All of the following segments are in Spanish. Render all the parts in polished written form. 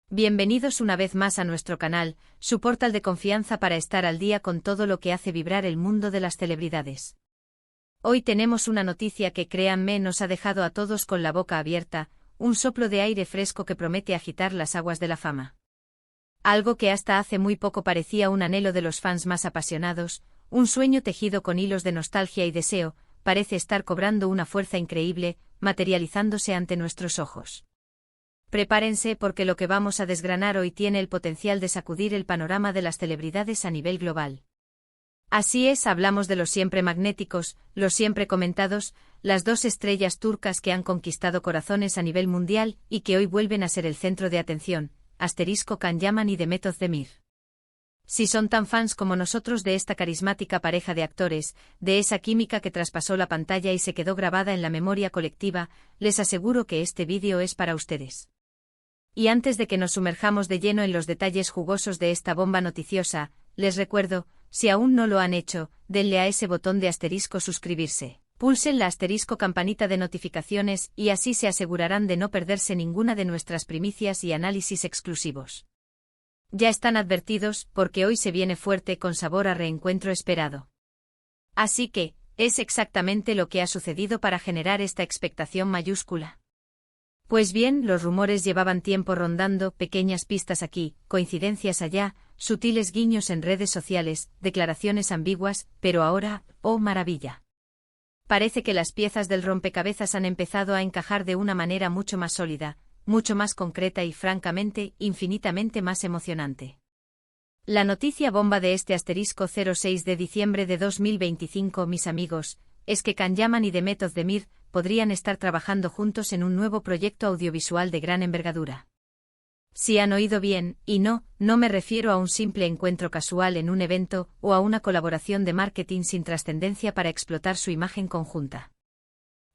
Bienvenidos una vez más a nuestro canal, su portal de confianza para estar al día con todo lo que hace vibrar el mundo de las celebridades. Hoy tenemos una noticia que, créanme, nos ha dejado a todos con la boca abierta, un soplo de aire fresco que promete agitar las aguas de la fama. Algo que hasta hace muy poco parecía un anhelo de los fans más apasionados, un sueño tejido con hilos de nostalgia y deseo, parece estar cobrando una fuerza increíble, materializándose ante nuestros ojos. Prepárense porque lo que vamos a desgranar hoy tiene el potencial de sacudir el panorama de las celebridades a nivel global. Así es, hablamos de los siempre magnéticos, los siempre comentados, las dos estrellas turcas que han conquistado corazones a nivel mundial y que hoy vuelven a ser el centro de atención, Can Yaman y Demet Özdemir. Si son tan fans como nosotros de esta carismática pareja de actores, de esa química que traspasó la pantalla y se quedó grabada en la memoria colectiva, les aseguro que este vídeo es para ustedes. Y antes de que nos sumerjamos de lleno en los detalles jugosos de esta bomba noticiosa, les recuerdo, si aún no lo han hecho, denle a ese botón de asterisco suscribirse, pulsen la asterisco campanita de notificaciones y así se asegurarán de no perderse ninguna de nuestras primicias y análisis exclusivos. Ya están advertidos, porque hoy se viene fuerte con sabor a reencuentro esperado. Así que, es exactamente lo que ha sucedido para generar esta expectación mayúscula. Pues bien, los rumores llevaban tiempo rondando, pequeñas pistas aquí, coincidencias allá, sutiles guiños en redes sociales, declaraciones ambiguas, pero ahora, ¡oh maravilla! Parece que las piezas del rompecabezas han empezado a encajar de una manera mucho más sólida, mucho más concreta y francamente, infinitamente más emocionante. La noticia bomba de este asterisco 06 de diciembre de 2025, mis amigos, es que Can Yaman y Demet Özdemir podrían estar trabajando juntos en un nuevo proyecto audiovisual de gran envergadura. Si han oído bien, y no me refiero a un simple encuentro casual en un evento o a una colaboración de marketing sin trascendencia para explotar su imagen conjunta.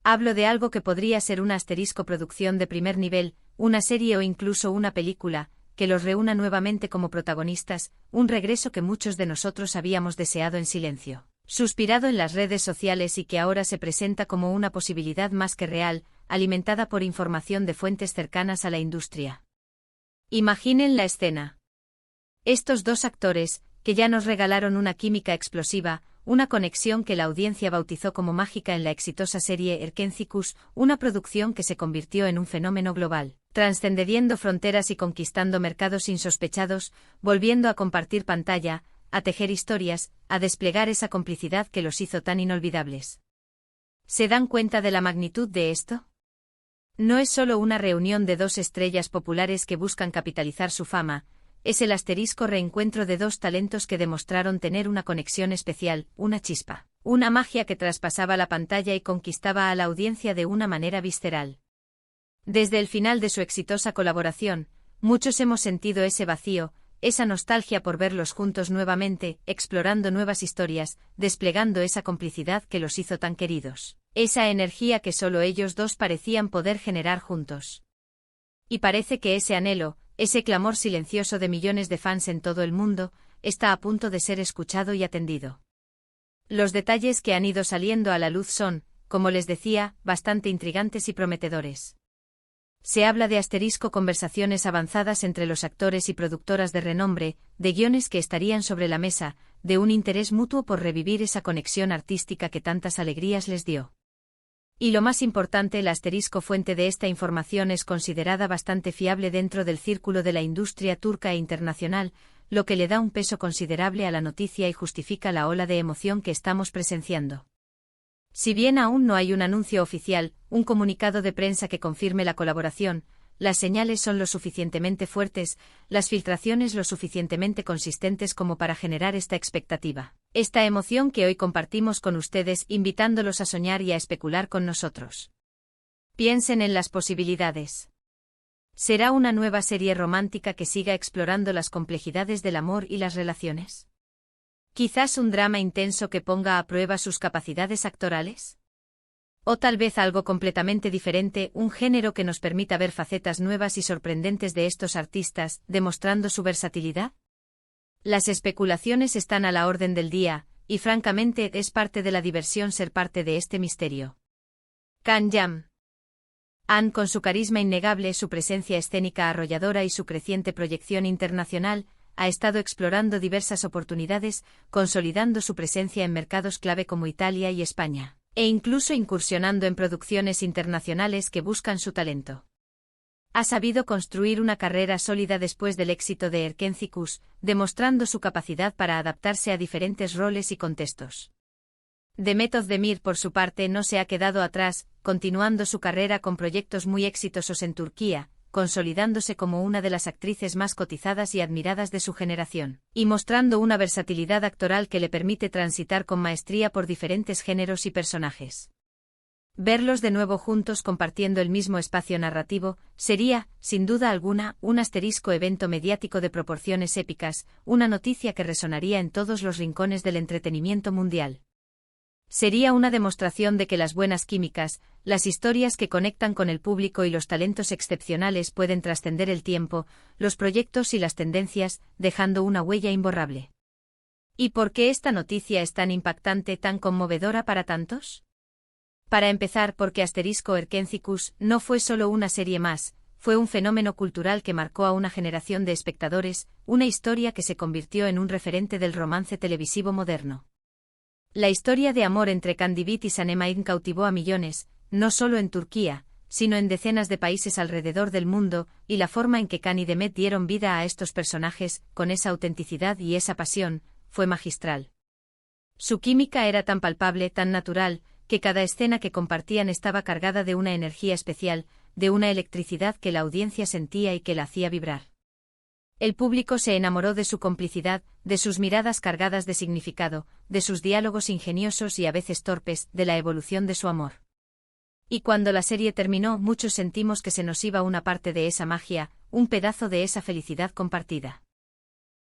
Hablo de algo que podría ser una asterisco producción de primer nivel, una serie o incluso una película, que los reúna nuevamente como protagonistas, un regreso que muchos de nosotros habíamos deseado en silencio, suspirado en las redes sociales y que ahora se presenta como una posibilidad más que real, alimentada por información de fuentes cercanas a la industria. Imaginen la escena. Estos dos actores, que ya nos regalaron una química explosiva, una conexión que la audiencia bautizó como mágica en la exitosa serie Erkencikus, una producción que se convirtió en un fenómeno global, trascendiendo fronteras y conquistando mercados insospechados, volviendo a compartir pantalla, a tejer historias, a desplegar esa complicidad que los hizo tan inolvidables. ¿Se dan cuenta de la magnitud de esto? No es solo una reunión de dos estrellas populares que buscan capitalizar su fama, es el asterisco reencuentro de dos talentos que demostraron tener una conexión especial, una chispa, una magia que traspasaba la pantalla y conquistaba a la audiencia de una manera visceral. Desde el final de su exitosa colaboración, muchos hemos sentido ese vacío, esa nostalgia por verlos juntos nuevamente, explorando nuevas historias, desplegando esa complicidad que los hizo tan queridos, esa energía que solo ellos dos parecían poder generar juntos. Y parece que ese anhelo, ese clamor silencioso de millones de fans en todo el mundo, está a punto de ser escuchado y atendido. Los detalles que han ido saliendo a la luz son, como les decía, bastante intrigantes y prometedores. Se habla de conversaciones avanzadas entre los actores y productoras de renombre, de guiones que estarían sobre la mesa, de un interés mutuo por revivir esa conexión artística que tantas alegrías les dio. Y lo más importante, la fuente de esta información es considerada bastante fiable dentro del círculo de la industria turca e internacional, lo que le da un peso considerable a la noticia y justifica la ola de emoción que estamos presenciando. Si bien aún no hay un anuncio oficial, un comunicado de prensa que confirme la colaboración, las señales son lo suficientemente fuertes, las filtraciones lo suficientemente consistentes como para generar esta expectativa, esta emoción que hoy compartimos con ustedes, invitándolos a soñar y a especular con nosotros. Piensen en las posibilidades. ¿Será una nueva serie romántica que siga explorando las complejidades del amor y las relaciones? ¿Quizás un drama intenso que ponga a prueba sus capacidades actorales? O tal vez algo completamente diferente, un género que nos permita ver facetas nuevas y sorprendentes de estos artistas, demostrando su versatilidad. Las especulaciones están a la orden del día, y francamente es parte de la diversión ser parte de este misterio. Can Yaman. Anne, con su carisma innegable, su presencia escénica arrolladora y su creciente proyección internacional, ha estado explorando diversas oportunidades, consolidando su presencia en mercados clave como Italia y España, e incluso incursionando en producciones internacionales que buscan su talento. Ha sabido construir una carrera sólida después del éxito de Erkenci-Kuş, demostrando su capacidad para adaptarse a diferentes roles y contextos. Demet Özdemir, por su parte, no se ha quedado atrás, continuando su carrera con proyectos muy exitosos en Turquía, consolidándose como una de las actrices más cotizadas y admiradas de su generación, y mostrando una versatilidad actoral que le permite transitar con maestría por diferentes géneros y personajes. Verlos de nuevo juntos compartiendo el mismo espacio narrativo sería, sin duda alguna, un asterisco evento mediático de proporciones épicas, una noticia que resonaría en todos los rincones del entretenimiento mundial. Sería una demostración de que las buenas químicas, las historias que conectan con el público y los talentos excepcionales pueden trascender el tiempo, los proyectos y las tendencias, dejando una huella imborrable. ¿Y por qué esta noticia es tan impactante, tan conmovedora para tantos? Para empezar, porque Erkenci-Kuş no fue solo una serie más, fue un fenómeno cultural que marcó a una generación de espectadores, una historia que se convirtió en un referente del romance televisivo moderno. La historia de amor entre Candivit y Sanem Aydin cautivó a millones, no solo en Turquía, sino en decenas de países alrededor del mundo, y la forma en que Can y Demet dieron vida a estos personajes, con esa autenticidad y esa pasión, fue magistral. Su química era tan palpable, tan natural, que cada escena que compartían estaba cargada de una energía especial, de una electricidad que la audiencia sentía y que la hacía vibrar. El público se enamoró de su complicidad, de sus miradas cargadas de significado, de sus diálogos ingeniosos y a veces torpes, de la evolución de su amor. Y cuando la serie terminó, muchos sentimos que se nos iba una parte de esa magia, un pedazo de esa felicidad compartida.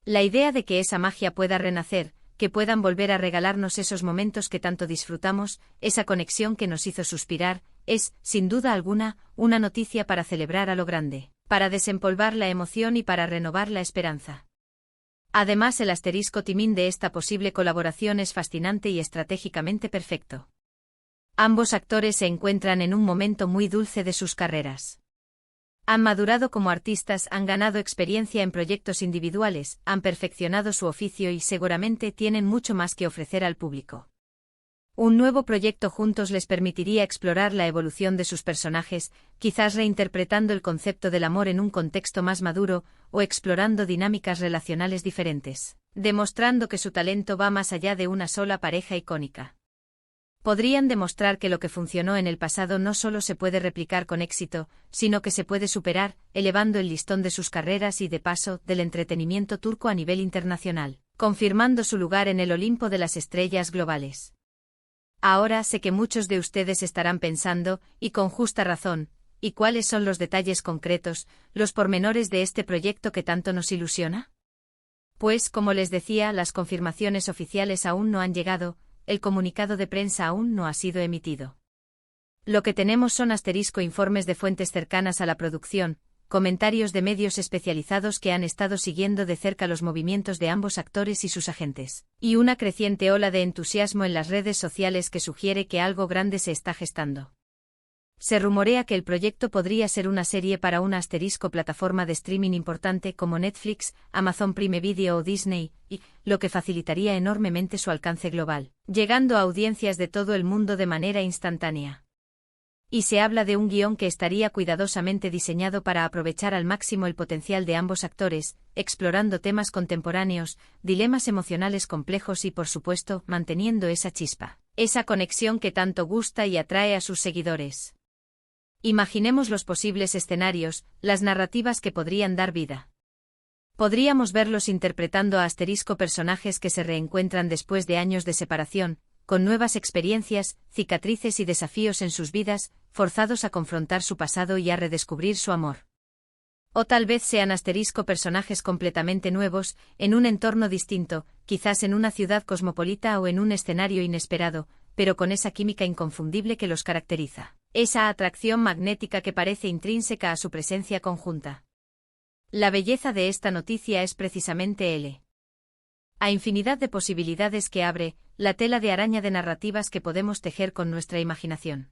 La idea de que esa magia pueda renacer, que puedan volver a regalarnos esos momentos que tanto disfrutamos, esa conexión que nos hizo suspirar, es, sin duda alguna, una noticia para celebrar a lo grande, para desempolvar la emoción y para renovar la esperanza. Además, el asterisco timín de esta posible colaboración es fascinante y estratégicamente perfecto. Ambos actores se encuentran en un momento muy dulce de sus carreras. Han madurado como artistas, han ganado experiencia en proyectos individuales, han perfeccionado su oficio y seguramente tienen mucho más que ofrecer al público. Un nuevo proyecto juntos les permitiría explorar la evolución de sus personajes, quizás reinterpretando el concepto del amor en un contexto más maduro, o explorando dinámicas relacionales diferentes, demostrando que su talento va más allá de una sola pareja icónica. Podrían demostrar que lo que funcionó en el pasado no solo se puede replicar con éxito, sino que se puede superar, elevando el listón de sus carreras y, de paso, del entretenimiento turco a nivel internacional, confirmando su lugar en el Olimpo de las estrellas globales. Ahora sé que muchos de ustedes estarán pensando, y con justa razón, ¿y cuáles son los detalles concretos, los pormenores de este proyecto que tanto nos ilusiona? Pues, como les decía, las confirmaciones oficiales aún no han llegado, el comunicado de prensa aún no ha sido emitido. Lo que tenemos son informes de fuentes cercanas a la producción, comentarios de medios especializados que han estado siguiendo de cerca los movimientos de ambos actores y sus agentes, y una creciente ola de entusiasmo en las redes sociales que sugiere que algo grande se está gestando. Se rumorea que el proyecto podría ser una serie para una plataforma de streaming importante como Netflix, Amazon Prime Video o Disney, y lo que facilitaría enormemente su alcance global, llegando a audiencias de todo el mundo de manera instantánea. Y se habla de un guión que estaría cuidadosamente diseñado para aprovechar al máximo el potencial de ambos actores, explorando temas contemporáneos, dilemas emocionales complejos y, por supuesto, manteniendo esa chispa, esa conexión que tanto gusta y atrae a sus seguidores. Imaginemos los posibles escenarios, las narrativas que podrían dar vida. Podríamos verlos interpretando a personajes que se reencuentran después de años de separación, con nuevas experiencias, cicatrices y desafíos en sus vidas, forzados a confrontar su pasado y a redescubrir su amor. O tal vez sean personajes completamente nuevos, en un entorno distinto, quizás en una ciudad cosmopolita o en un escenario inesperado, pero con esa química inconfundible que los caracteriza, esa atracción magnética que parece intrínseca a su presencia conjunta. La belleza de esta noticia es precisamente a infinidad de posibilidades que abre, la tela de araña de narrativas que podemos tejer con nuestra imaginación.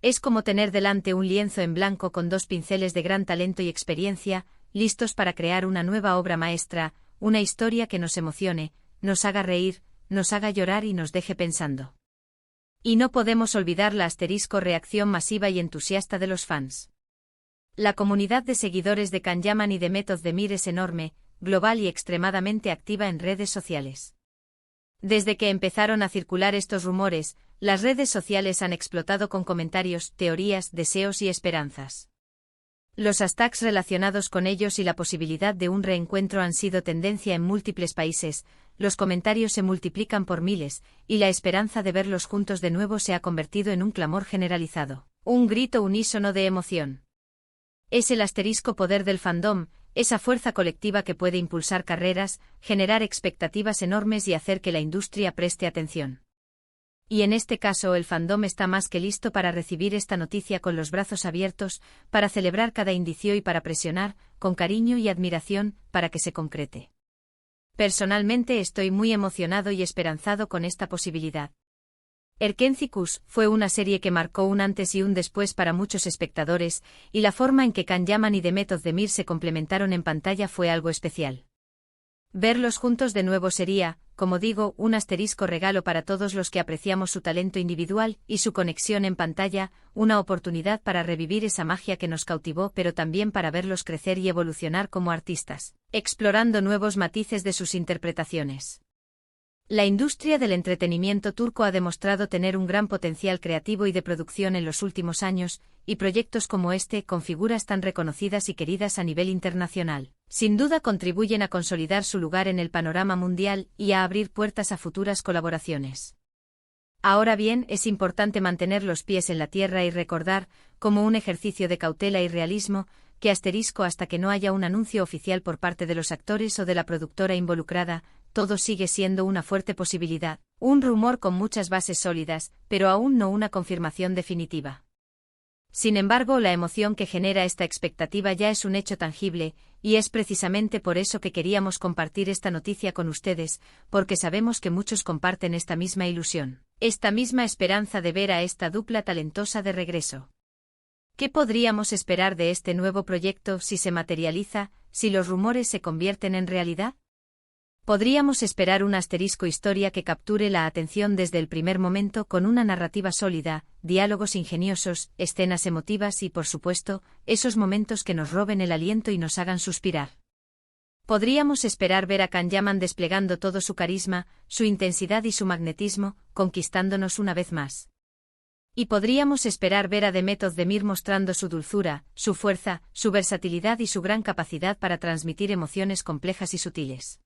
Es como tener delante un lienzo en blanco con 2 pinceles de gran talento y experiencia, listos para crear una nueva obra maestra, una historia que nos emocione, nos haga reír, nos haga llorar y nos deje pensando. Y no podemos olvidar la reacción masiva y entusiasta de los fans. La comunidad de seguidores de Can Yaman y de Method the Mir es enorme, global y extremadamente activa en redes sociales. Desde que empezaron a circular estos rumores, las redes sociales han explotado con comentarios, teorías, deseos y esperanzas. Los hashtags relacionados con ellos y la posibilidad de un reencuentro han sido tendencia en múltiples países, los comentarios se multiplican por miles, y la esperanza de verlos juntos de nuevo se ha convertido en un clamor generalizado, un grito unísono de emoción. Es el poder del fandom, esa fuerza colectiva que puede impulsar carreras, generar expectativas enormes y hacer que la industria preste atención. Y en este caso el fandom está más que listo para recibir esta noticia con los brazos abiertos, para celebrar cada indicio y para presionar, con cariño y admiración, para que se concrete. Personalmente estoy muy emocionado y esperanzado con esta posibilidad. Erkenci-Kush fue una serie que marcó un antes y un después para muchos espectadores, y la forma en que Can Yaman y The Method the Mir se complementaron en pantalla fue algo especial. Verlos juntos de nuevo sería, como digo, un regalo para todos los que apreciamos su talento individual y su conexión en pantalla, una oportunidad para revivir esa magia que nos cautivó, pero también para verlos crecer y evolucionar como artistas, explorando nuevos matices de sus interpretaciones. La industria del entretenimiento turco ha demostrado tener un gran potencial creativo y de producción en los últimos años, y proyectos como este, con figuras tan reconocidas y queridas a nivel internacional, sin duda contribuyen a consolidar su lugar en el panorama mundial y a abrir puertas a futuras colaboraciones. Ahora bien, es importante mantener los pies en la tierra y recordar, como un ejercicio de cautela y realismo, que hasta que no haya un anuncio oficial por parte de los actores o de la productora involucrada, todo sigue siendo una fuerte posibilidad, un rumor con muchas bases sólidas, pero aún no una confirmación definitiva. Sin embargo, la emoción que genera esta expectativa ya es un hecho tangible, y es precisamente por eso que queríamos compartir esta noticia con ustedes, porque sabemos que muchos comparten esta misma ilusión, esta misma esperanza de ver a esta dupla talentosa de regreso. ¿Qué podríamos esperar de este nuevo proyecto si se materializa, si los rumores se convierten en realidad? Podríamos esperar una historia que capture la atención desde el primer momento con una narrativa sólida, diálogos ingeniosos, escenas emotivas y, por supuesto, esos momentos que nos roben el aliento y nos hagan suspirar. Podríamos esperar ver a Can Yaman desplegando todo su carisma, su intensidad y su magnetismo, conquistándonos una vez más. Y podríamos esperar ver a The Method the Mir mostrando su dulzura, su fuerza, su versatilidad y su gran capacidad para transmitir emociones complejas y sutiles.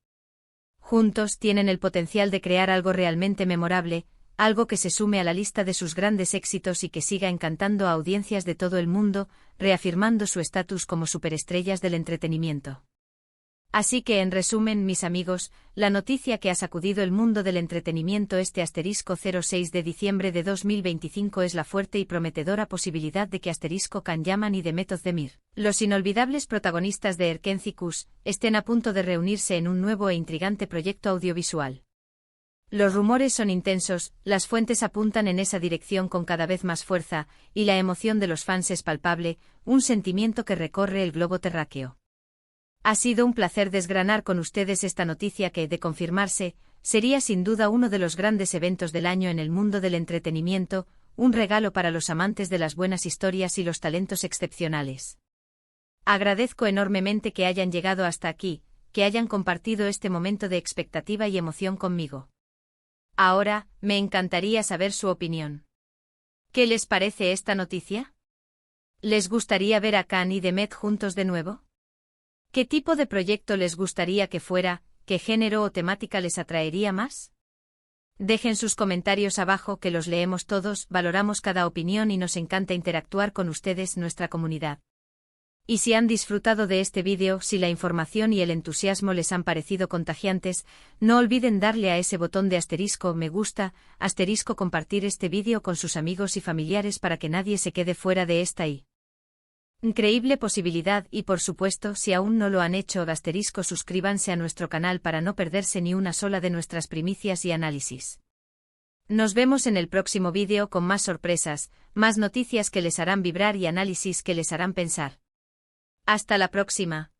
Juntos tienen el potencial de crear algo realmente memorable, algo que se sume a la lista de sus grandes éxitos y que siga encantando a audiencias de todo el mundo, reafirmando su estatus como superestrellas del entretenimiento. Así que, en resumen, mis amigos, la noticia que ha sacudido el mundo del entretenimiento este *06 de diciembre de 2025 es la fuerte y prometedora posibilidad de que Can Yaman y The Method the Mir, los inolvidables protagonistas de Erkenci-Kush, estén a punto de reunirse en un nuevo e intrigante proyecto audiovisual. Los rumores son intensos, las fuentes apuntan en esa dirección con cada vez más fuerza, y la emoción de los fans es palpable, un sentimiento que recorre el globo terráqueo. Ha sido un placer desgranar con ustedes esta noticia que, de confirmarse, sería sin duda uno de los grandes eventos del año en el mundo del entretenimiento, un regalo para los amantes de las buenas historias y los talentos excepcionales. Agradezco enormemente que hayan llegado hasta aquí, que hayan compartido este momento de expectativa y emoción conmigo. Ahora, me encantaría saber su opinión. ¿Qué les parece esta noticia? ¿Les gustaría ver a Can y The Method juntos de nuevo? ¿Qué tipo de proyecto les gustaría que fuera? ¿Qué género o temática les atraería más? Dejen sus comentarios abajo que los leemos todos, valoramos cada opinión y nos encanta interactuar con ustedes, nuestra comunidad. Y si han disfrutado de este vídeo, si la información y el entusiasmo les han parecido contagiantes, no olviden darle a ese botón de me gusta, compartir este vídeo con sus amigos y familiares para que nadie se quede fuera de esta increíble posibilidad y, por supuesto, si aún no lo han hecho, suscríbanse a nuestro canal para no perderse ni una sola de nuestras primicias y análisis. Nos vemos en el próximo vídeo con más sorpresas, más noticias que les harán vibrar y análisis que les harán pensar. Hasta la próxima.